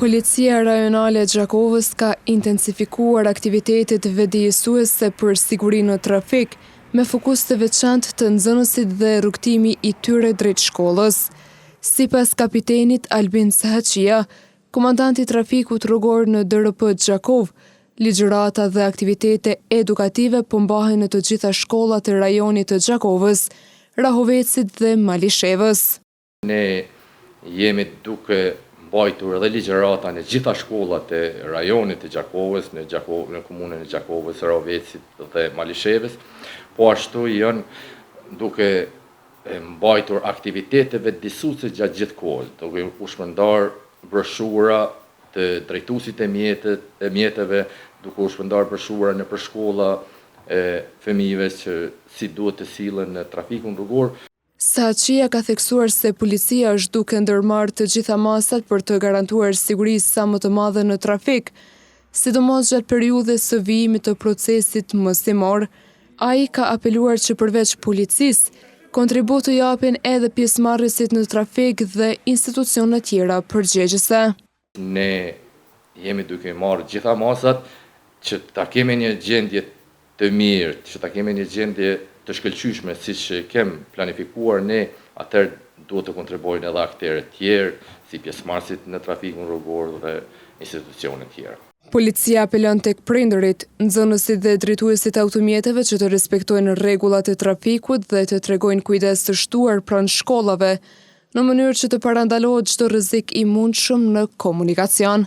Policia rajonale e Gjakovës ka intensifikuar aktivitetet vetëdijësuese për sigurinë në trafik, me fokus të veçantë të nxënësit dhe rrugtimi i tyre drejt shkollës. Sipas kapitenit Albin Sahaqia, komandanti i trafikut rrugor në DRP Gjakov, ligjërata dhe aktivitete edukative po mbahen në të gjitha shkollat e rajonit të Gjakovës, Rahovecit dhe Malishevës. Ne jemi duke mbajtur edhe ligjërata në gjitha shkollat e rajonit të Gjakovës, në komunën e Gjakovës, Rahovecit dhe Malishevës, po ashtu janë duke mbajtur aktiviteteve disuese gjatë gjithë kohës, duke u shpërndar broshura të drejtuesit e mjeteve, duke u shpërndar broshura në për shkolla e fëmijëve që si duhet të sillen në trafikun rrugor. Sahaqia ka theksuar se policia është duke ndërmarrë të gjitha masat për të garantuar siguri sa më të madhe në trafik, sidomos gjatë periudhës së vijimit të procesit mësimor. Ai ka apeluar që përveç policisë, kontribut të japin edhe pjesëmarrësit në trafik dhe institucione tjera përgjegjëse. Ne jemi duke marrë gjitha masat që ta kemi një gjendje të mirë, që ta kemi një gjendje të shkëlqyeshme, siç kem planifikuar ne, atëherë duhet të kontribuojnë edhe aktorët tjerë, si pjesëmarrësit në trafikun rrugor dhe institucionet tjera. Policia apelon tek prindërit, nxënësit dhe drejtuesit e automjeteve që të respektojnë rregullat e trafikut dhe të tregojnë kujdes të shtuar pranë shkollave, në mënyrë që të parandalohet çdo rrezik i mundshëm në komunikacion.